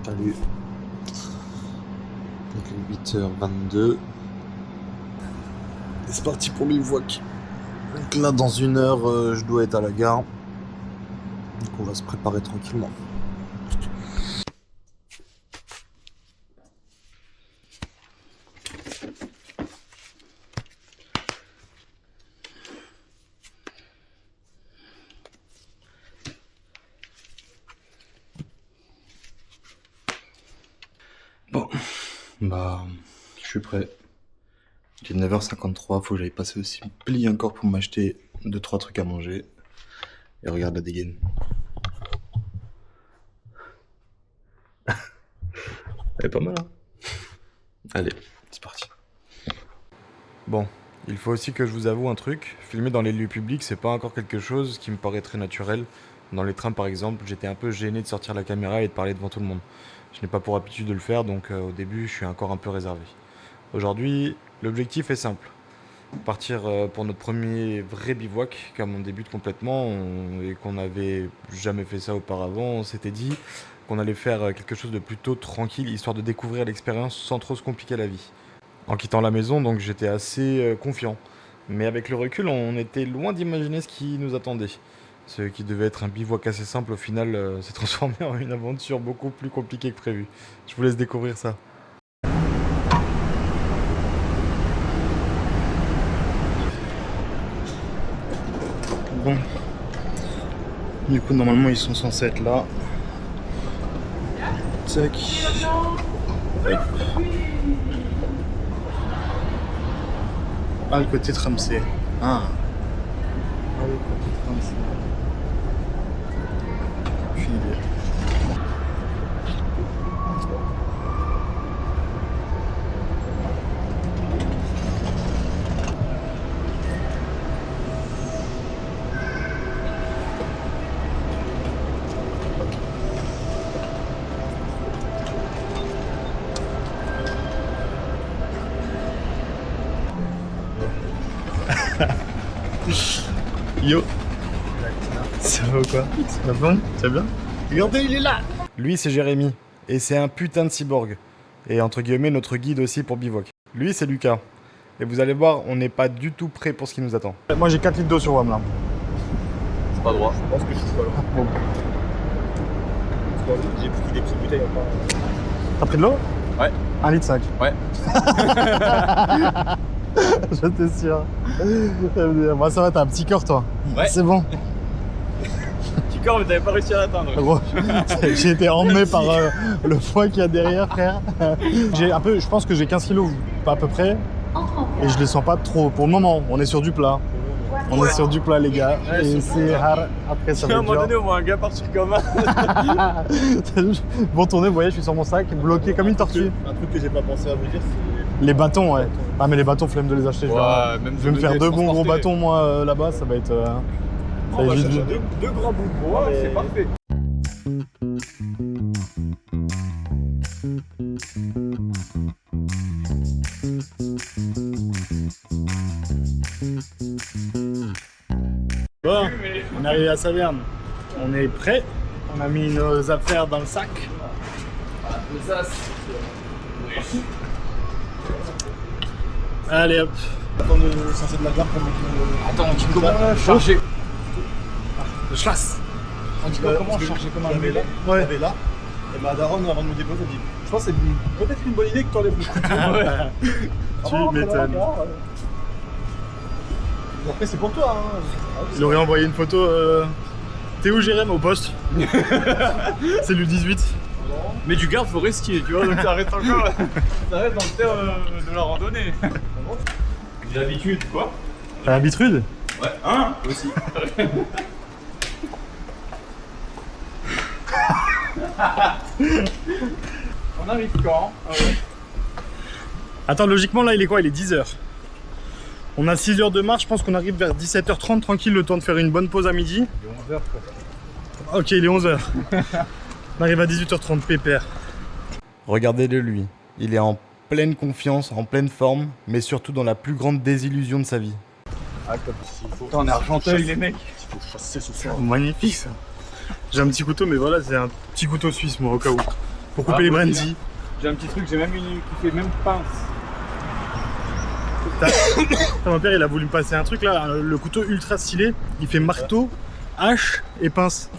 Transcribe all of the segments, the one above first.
Salut. Il est 8h22. Et c'est parti pour bivouac. Donc là, dans 1 heure, je dois être à la gare. Donc on va se préparer tranquillement. Bon, je suis prêt. Il est 9h53, faut que j'aille passer aussi pli encore pour m'acheter 2-3 trucs à manger. Et regarde la dégaine. Elle est pas mal, hein? Allez, c'est parti. Bon, il faut aussi que je vous avoue un truc. Filmer dans les lieux publics, c'est pas encore quelque chose qui me paraît très naturel. Dans les trains, par exemple, j'étais un peu gêné de sortir la caméra et de parler devant tout le monde. Je n'ai pas pour habitude de le faire, donc au début, je suis encore un peu réservé. Aujourd'hui, l'objectif est simple. Partir pour notre premier vrai bivouac, comme on débute complètement et qu'on n'avait jamais fait ça auparavant, on s'était dit qu'on allait faire quelque chose de plutôt tranquille, histoire de découvrir l'expérience sans trop se compliquer la vie. En quittant la maison, donc j'étais assez confiant. Mais avec le recul, on était loin d'imaginer ce qui nous attendait. Ce qui devait être un bivouac assez simple, au final, s'est transformé en une aventure beaucoup plus compliquée que prévu. Je vous laisse découvrir ça. Bon. Du coup, normalement, ils sont censés être là. Tac. Hop. Ah, le côté tram C. Ah. Ah, le côté tram C. Aucune idée. Yo. Ça va ou quoi? Ça va bon? Ça va bien? Regardez, il est là! Lui, c'est Jérémy, et c'est un putain de cyborg. Et entre guillemets, notre guide aussi pour bivouac. Lui, c'est Lucas. Et vous allez voir, on n'est pas du tout prêt pour ce qui nous attend. Moi j'ai 4 litres d'eau sur WAM là. C'est pas droit. Je pense que je suis pas loin. Bon. J'ai pris des petites bouteilles encore. T'as pris de l'eau? Ouais. 1,5 litre. Ouais. J'étais sûr. Moi ça va, t'as un petit cœur toi. Ouais. C'est bon. Petit corps, mais t'avais pas réussi à l'atteindre. Gros, j'ai été emmené par le foie qu'il y a derrière, frère. Je pense que j'ai 15 kilos à peu près. Et je les sens pas trop. Pour le moment, on est sur du plat. On est sur du plat, les gars. Ouais, et c'est rare. Après, ça À va un être moment donné, dur. on voit un gars partir comme un. Bon tourner, vous voyez, je suis sur mon sac, bloqué comme une tortue. Un truc que j'ai pas pensé à vous dire, c'est. Les bâtons, ouais. Ah, mais les bâtons, flemme de les acheter. Ouais, même je vais me faire 2 bons gros transporter. bâtons, moi, là-bas. Ça va être. On va évite chercher de- deux grands bouts de bois, Mais- c'est parfait. Bon, on est arrivé à Saverne. On est prêt. On a mis nos affaires dans le sac. Allez hop. Attends le censé de la gare pour mettre le. Attends, on dit comment Ah, charger. Le chasse. On dit comment charger comme un J'avais vélo. là. Ouais. J'avais là. Et ma daronne, avant de me déposer, elle dit je pense que c'est peut-être une bonne idée que tu enlèves le couteau. Tu m'étonnes. Après, c'est pour toi. Hein. Il aurait envoyé une photo. T'es où, Jérém? Au poste. C'est le 18. Mais du garde forestier, tu vois, donc ça reste encore. Ça reste dans le terme de la randonnée. J'ai l'habitude, quoi. T'as l'habitude? Ouais, hein aussi. On arrive quand? Ah ouais. Attends, logiquement, là, il est quoi? Il est 10h. On a 6 heures de marche. Je pense qu'on arrive vers 17h30, tranquille, le temps de faire une bonne pause à midi. Il est 11h, quoi. Ok, il est 11h. On arrive à 18h30, pépère. Regardez-le lui. Il est en pleine confiance, en pleine forme, mais surtout dans la plus grande désillusion de sa vie. Ah, comme s'il faut. Putain, on est Argenteuil, les mecs. Il faut chasser ce soir. Magnifique ça. J'ai un petit couteau, mais voilà, c'est un petit couteau suisse, moi, au cas où. pour couper les moi, brindilles. J'ai un petit truc, j'ai même une qui fait même pince. Mon père il a voulu me passer un truc là, le couteau ultra stylé, il fait marteau, hache et pince.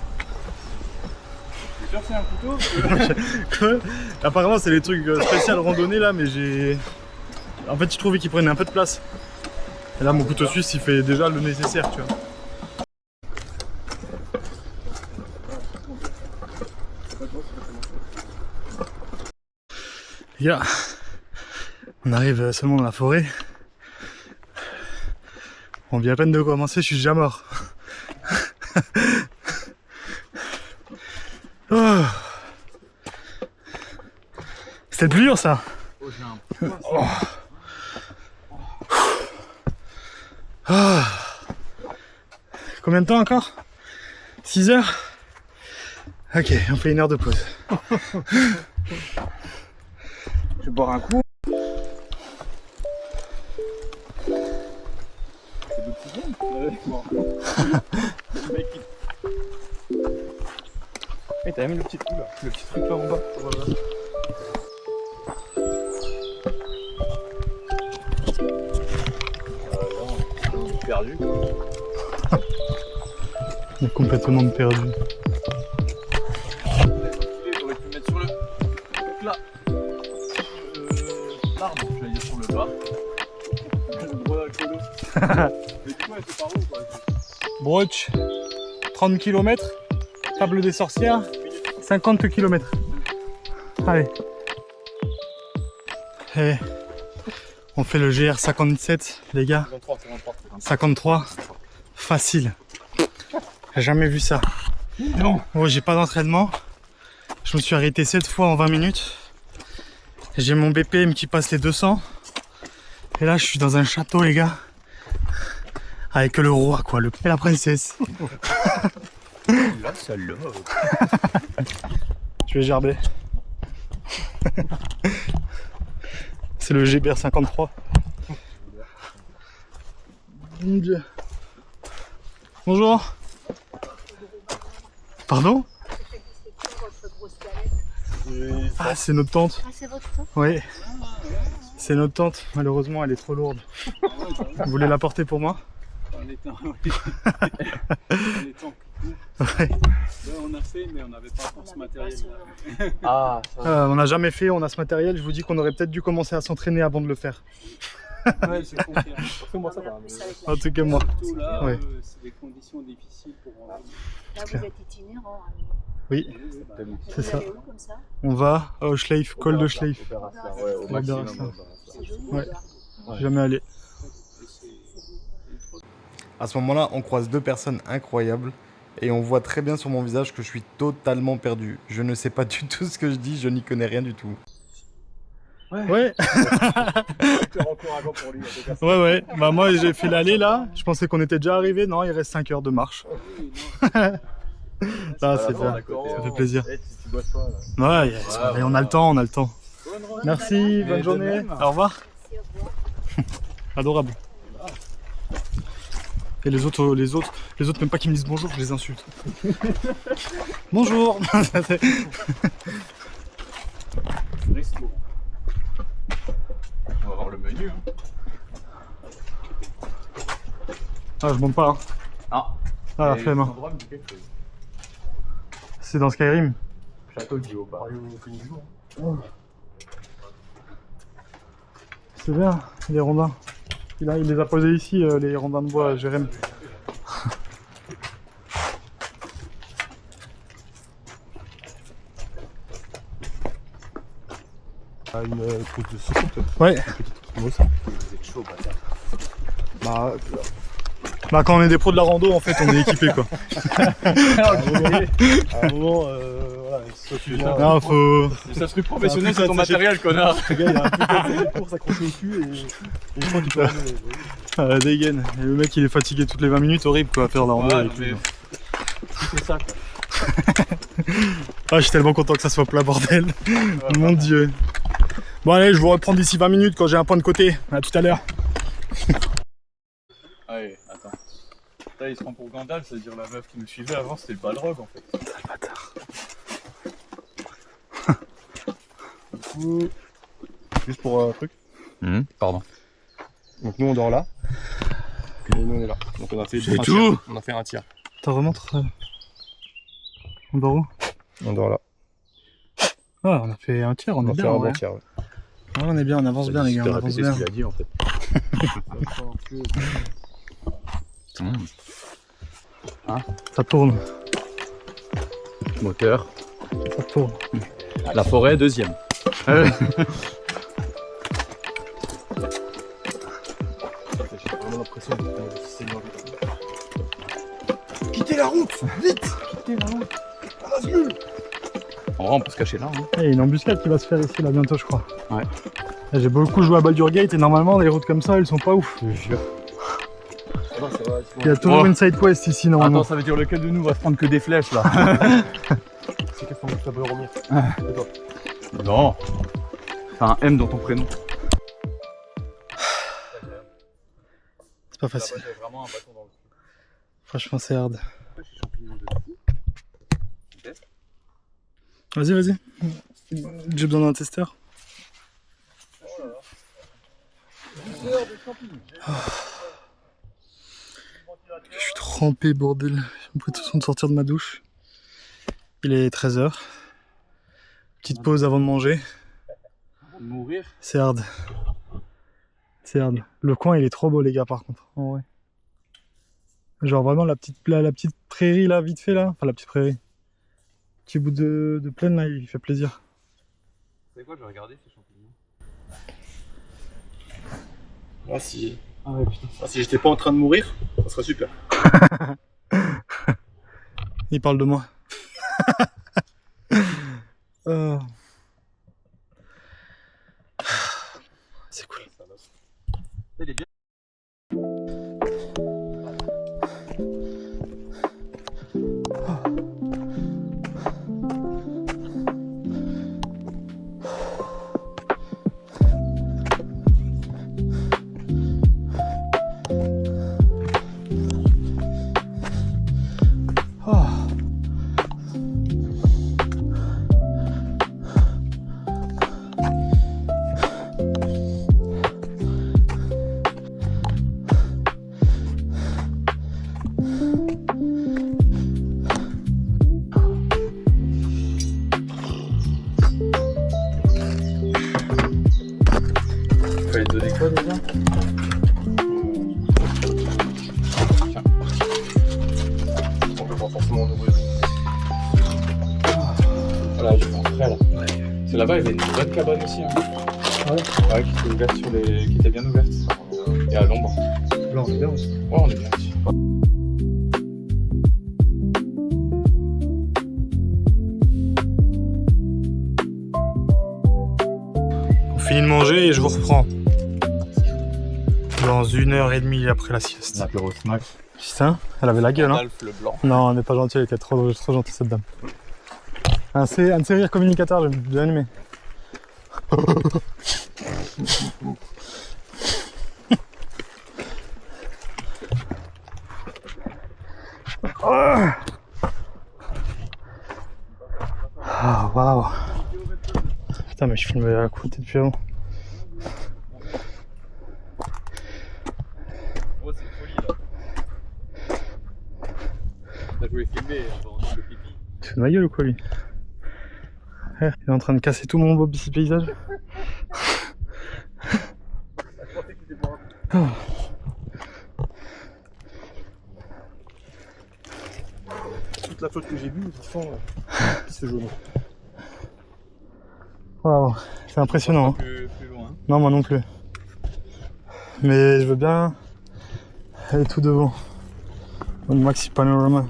T'es sûr que c'est un couteau? Apparemment c'est les trucs spéciaux randonnée là, mais j'ai... En fait je trouvais qu'il prenait un peu de place. Et là mon couteau suisse il fait déjà le nécessaire, tu vois. Les gars, on arrive seulement dans la forêt. On vient à peine de commencer, je suis déjà mort. Oh. C'était le plus dur ça. Oh. Oh. Combien de temps encore? 6 heures? Ok, on fait 1 heure de pause. Je vais boire un coup. C'est l'oxygène. Et t'as même le petit truc là. Le petit truc là en bas. Voilà. On est perdu. On est complètement perdu. J'aurais pu mettre sur le truc là. L'arbre, j'allais dire sur le bas. Le gros alcoolo. Mais du coup, elle fait par où quoi? Broch, 30 km. Table des sorcières, 50 km. Allez. Et on fait le GR 57, les gars. 53. Facile. J'ai jamais vu ça. Non. Oh, j'ai pas d'entraînement. Je me suis arrêté 7 fois en 20 minutes. J'ai mon BPM qui passe les 200. Et là, je suis dans un château, les gars. Avec le roi, quoi, et la princesse. La salope. Tu es gerbé. C'est le GBR 53. Mon Dieu. Bonjour. Pardon? Ah, c'est notre tente. Ah, c'est votre tente? Oui. C'est notre tente. Malheureusement, elle est trop lourde. Vous voulez la porter pour moi? En étant. Ouais. On a fait, mais on n'avait pas encore ce matériel. Ah, On n'a jamais fait, on a ce matériel. Je vous dis qu'on aurait peut-être dû commencer à s'entraîner avant de le faire. Ouais, je confirme. Moi, ça va. En tout cas, moi. Surtout là, Ouais. c'est des conditions difficiles pour. là, vous êtes itinérant. Oui, c'est ça. Vous allez où comme ça? On va au Schleif, col de Schleif. Au maximum. C'est joli. Ouais. là. Jamais allé. À ce moment-là, on croise 2 personnes incroyables et on voit très bien sur mon visage que je suis totalement perdu. Je ne sais pas du tout ce que je dis, je n'y connais rien du tout. Ouais. Ouais. Bah moi j'ai fait l'aller là. Je pensais qu'on était déjà arrivé. Non, il reste 5 heures de marche. Ah, c'est bien. Ça fait plaisir. Ouais, mais on a le temps, Merci, bonne journée. Au revoir. Adorable. Et les autres même pas qui me disent bonjour, je les insulte. Bonjour. Resto. On va voir le menu. Hein. Ah, je monte pas. Hein. Ah. Ah, la Et flemme. Hein. l'endroit me dit quelque chose. C'est dans Skyrim. Château de Guillaume. C'est bien, les rondins. Il les a posés ici, les rondins de bois, Jérém. Une trousse de secours peut-être. Ouais. Moi ça. Vous êtes chaud, bâtard. Bah quand on est des pros de la rando, en fait, on est équipé quoi. À un moment, voilà, soit tu viens. Non, faut... Ça serait professionnel, C'est un c'est ton peu matériel, connard. Le gars il a un peu de course accroché au cul et je crois qu'il peut ramener. dégaine. Et le mec il est fatigué toutes les 20 minutes, horrible quoi, à faire la rando Ouais, et tout. mais c'est ça quoi. Ah, je suis tellement content que ça soit plat, bordel. Mon dieu. Bon allez, je vous reprends d'ici 20 minutes quand j'ai un point de côté. À tout à l'heure. Allez, attends. Là, il se prend pour Gandalf, c'est-à-dire la meuf qui nous suivait avant, c'était le Balrog en fait. Bâtard. coup, juste pour un truc. Pardon. Donc nous on dort là. Et nous on est là. Donc on a fait C'est un tout. tiers. On a fait un tiers. T'en remontres On dort où? On dort là. Ah, on a fait un tiers, on On est a fait bien. un Ouais. bon tiers. Ouais. Ouais, on est bien, on avance bien les gars, on avance bien. ce qu'il a dit en fait. Ça tourne, Moteur. ça tourne. La forêt, deuxième. J'ai vraiment l'impression que c'est une Quittez la route, vite. Quittez la route. En vrai, on peut se cacher là. Hein. Il y a une embuscade qui va se faire ici là bientôt je crois. Ouais. Là, j'ai beaucoup joué à Baldur's Gate et normalement les routes comme ça elles sont pas ouf. Non, c'est vrai, Il y a toujours Oh. une side quest ici normalement. Attends, ça veut dire lequel de nous va se prendre que des flèches là? c'est qu'il faut que ça peut revenir. Non. T'as un M dans ton prénom. C'est pas facile. Vraiment un bâton dans le cul. Franchement c'est hard. Vas-y, vas-y. J'ai besoin d'un testeur. Je suis trempé, bordel. J'ai l'impression de sortir de ma douche. Il est 13h. Petite pause avant de manger. Mourir. C'est hard. C'est hard. Le coin, il est trop beau, les gars, par contre. En vrai. Genre vraiment la petite prairie, là, vite fait, là. Enfin, la petite prairie. Petit bout de plaine, là, il fait plaisir. C'est quoi, je vais regarder ces champignons. Ah si. Ah ouais, putain. Ah, si j'étais pas en train de mourir, ça serait super. Il parle de moi. C'est cool. Il est bien. Oh. Fallait te donner quoi déjà? On peut pas forcément en ouvrir. Voilà, je vais rentrer là. C'est là-bas, il y avait une bonne cabane aussi. Hein. Ouais, qui était ouverte qui était bien ouverte. Et à l'ombre. Là on est bien aussi. Ouais, on est bien ici. On finit de manger et je vous reprends. Dans 1h30 après la sieste. L'apéro snack. Putain, elle avait la gueule, hein. Alf le blanc. Non, elle n'est pas gentille, elle était trop gentille cette dame. Un de ses rires communicateurs, j'ai bien aimé. Ah, waouh. Putain, mais je filme à côté depuis avant. Oh, c'est une folie là. T'as joué filmé, on va entendre le pipi. Tu fais de ma gueule ou quoi, lui? Il est en train de casser tout mon beau paysage. Oh. Toute la flotte que j'ai vue, de toute façon, c'est jaune. Waouh, c'est impressionnant. Hein. Plus loin. Non, moi non plus. Mais je veux bien aller tout devant. Au maxi panorama.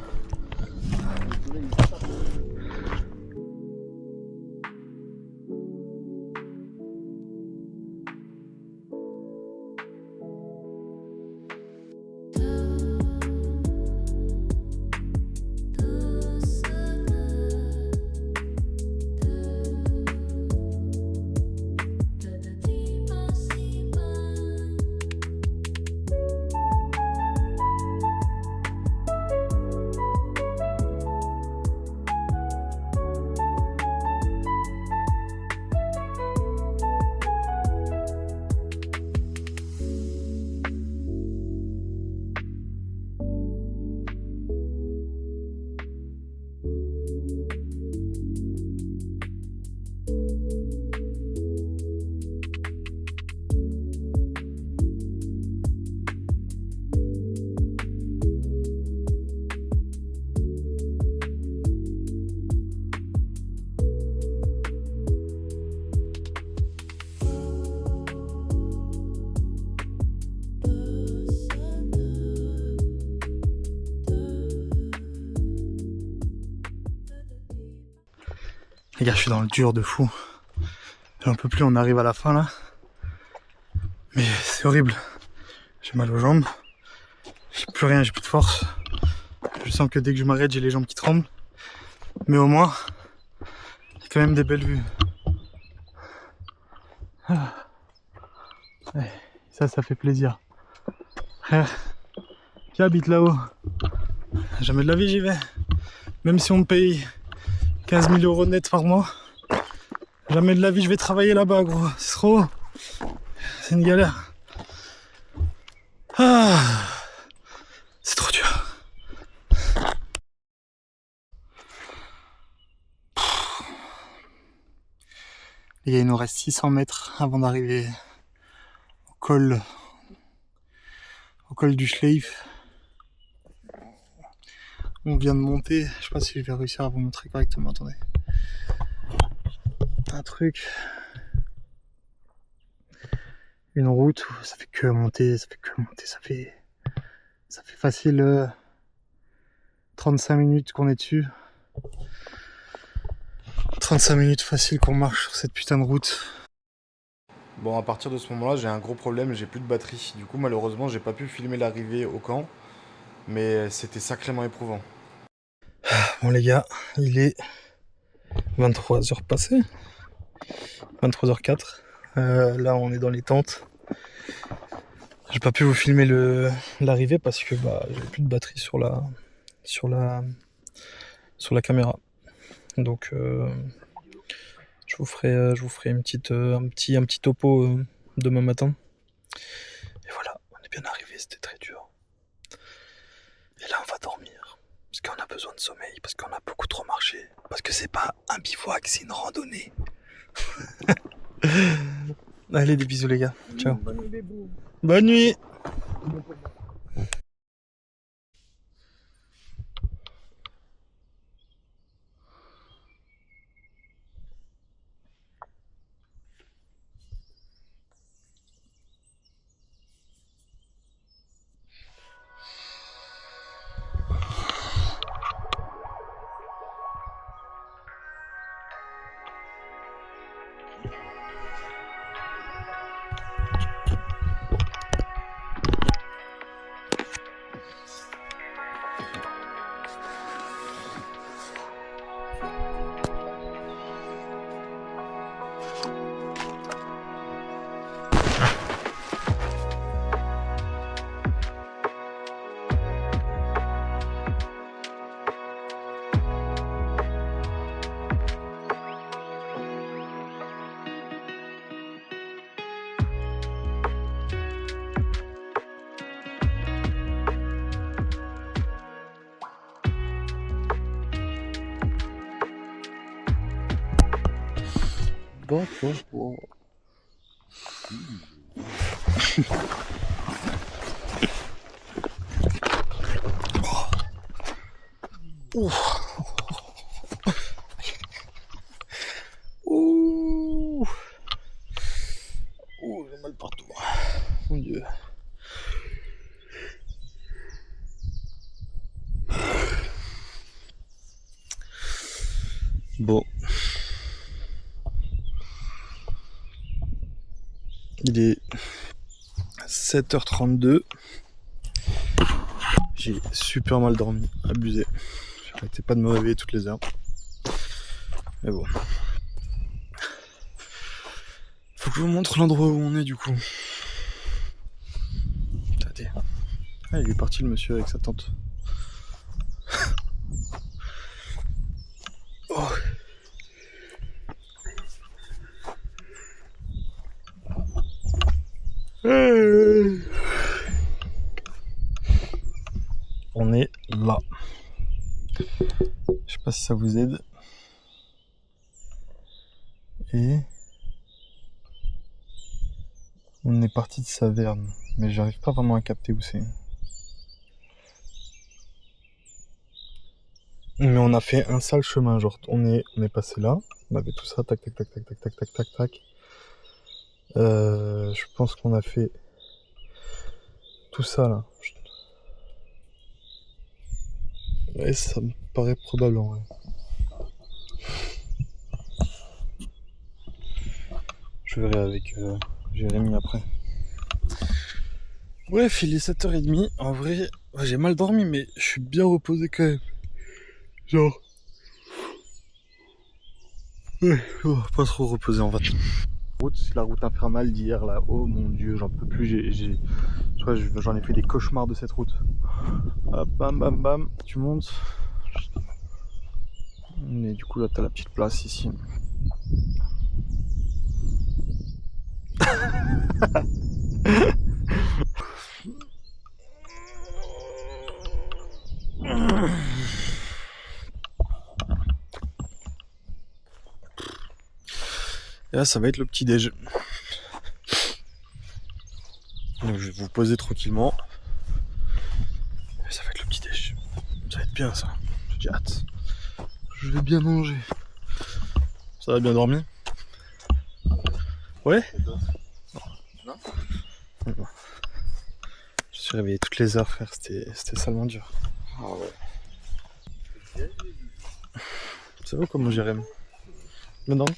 Les gars, je suis dans le dur de fou. J'en peux plus, on arrive à la fin là. Mais c'est horrible. J'ai mal aux jambes. J'ai plus rien, j'ai plus de force. Je sens que dès que je m'arrête, j'ai les jambes qui tremblent. Mais au moins, il y a quand même des belles vues. Ah. Ouais, ça fait plaisir. Frère, qui habite là-haut? Jamais de la vie j'y vais. Même si on me paye 15 000 € net par mois, jamais de la vie je vais travailler là-bas, gros. C'est trop. C'est une galère. Ah, c'est trop dur. Les gars, il nous reste 600 mètres avant d'arriver au col du Schleif. On vient de monter, je sais pas si je vais réussir à vous montrer correctement, attendez. Un truc. Une route où ça fait que monter, ça fait facile 35 minutes qu'on est dessus. 35 minutes facile qu'on marche sur cette putain de route. Bon, à partir de ce moment-là, j'ai un gros problème, j'ai plus de batterie. Du coup, malheureusement, j'ai pas pu filmer l'arrivée au camp, mais c'était sacrément éprouvant. Bon les gars, il est 23h passées, 23h04. Là on est dans les tentes. J'ai pas pu vous filmer l'arrivée parce que j'avais plus de batterie sur la caméra. Donc je vous ferai un petit topo demain matin. Et voilà, on est bien arrivé, c'était très dur. Et là on va dormir. Parce qu'on a besoin de sommeil, parce qu'on a beaucoup trop marché, parce que c'est pas un bivouac, c'est une randonnée. Allez, des bisous les gars. Ciao. Bonne nuit. Bon. J'ai mal partout. Mon Dieu. Bon. Il est 7h32. J'ai super mal dormi, abusé. J'arrêtais pas de me réveiller toutes les heures. Mais bon. Faut que je vous montre l'endroit où on est du coup. Attendez. Ah, il est parti le monsieur avec sa tante. Oh. On est là. Je sais pas si ça vous aide. Et on est parti de Saverne, mais j'arrive pas vraiment à capter où c'est. Mais on a fait un sale chemin, genre on est passé là, on avait tout ça, tac tac tac tac tac tac tac tac tac. Je pense qu'on a fait tout ça là. Ouais, ça me paraît probable en vrai. Je verrai avec Jérémy après. Bref, il est 7h30. En vrai, j'ai mal dormi, mais je suis bien reposé quand même. Genre... Ouais, pas trop reposé en fait. La route infernale d'hier là, oh mon dieu, j'en peux plus, j'en ai fait des cauchemars de cette route. Hop, bam bam bam, tu montes. Et du coup là t'as la petite place ici. Et là ça va être le petit déj. Donc je vais vous poser tranquillement. Et ça va être le petit déj. Ça va être bien ça. J'ai hâte. Je vais bien manger. Ça va bien dormi? Ouais? Non. Je suis réveillé toutes les heures frère, c'était salement dur. Ah ouais. Ça va comment Jérémy? Bien dormi?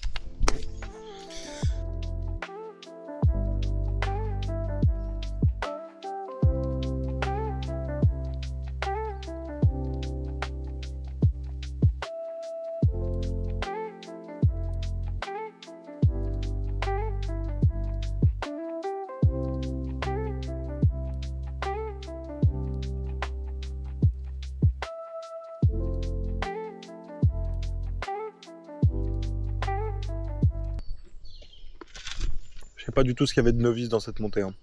Je sais pas du tout ce qu'il y avait de novice dans cette montée. Hein.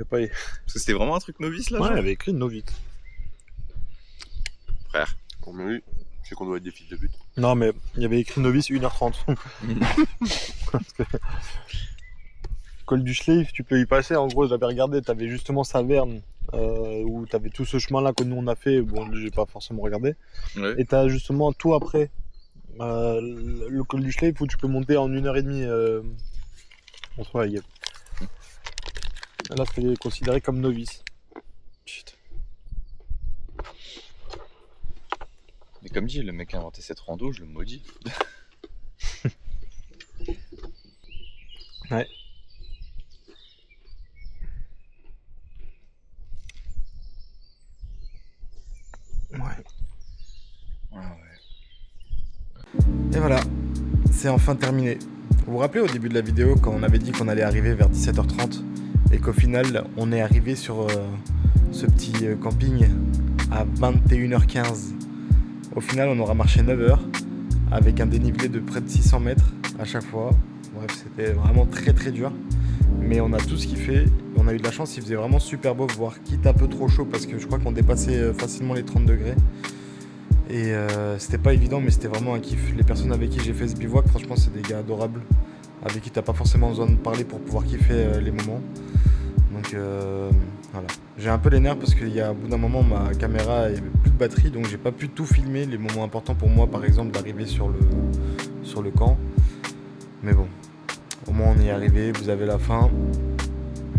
Parce que c'était vraiment un truc novice là? Ouais, genre il avait écrit novice. Frère. Pour moi, oui. C'est qu'on doit être des fils de but. Non, mais il y avait écrit novice 1h30. Parce que... Col du Schleif, tu peux y passer. En gros, j'avais regardé, t'avais justement Saverne, où t'avais tout ce chemin-là que nous on a fait. Bon, j'ai pas forcément regardé. Ouais. Et t'as justement tout après. Le col du Schleif où tu peux monter en 1h30 entre la gueule. Là, c'était considéré comme novice. Putain. Mais comme dit, le mec qui a inventé cette rando, je le maudis. Ouais. Et voilà, c'est enfin terminé. Vous vous rappelez au début de la vidéo quand on avait dit qu'on allait arriver vers 17h30 et qu'au final on est arrivé sur ce petit camping à 21h15. Au final on aura marché 9h avec un dénivelé de près de 600 mètres à chaque fois. Bref, c'était vraiment très très dur. Mais on a tout ce kiffé, on a eu de la chance, il faisait vraiment super beau, voire quitte un peu trop chaud parce que je crois qu'on dépassait facilement les 30 degrés. Et c'était pas évident, mais c'était vraiment un kiff. Les personnes avec qui j'ai fait ce bivouac, franchement, c'est des gars adorables, avec qui t'as pas forcément besoin de parler pour pouvoir kiffer les moments. Donc voilà. J'ai un peu les nerfs parce qu'au bout d'un moment, ma caméra, il y avait plus de batterie, donc j'ai pas pu tout filmer. Les moments importants pour moi, par exemple, d'arriver sur le camp. Mais bon, au moins on y est arrivé, vous avez la fin.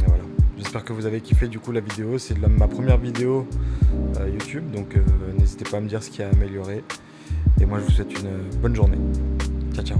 Et voilà. J'espère que vous avez kiffé du coup la vidéo. C'est ma première vidéo YouTube, donc n'hésitez pas à me dire ce qui a amélioré. Et moi je vous souhaite une bonne journée. Ciao ciao.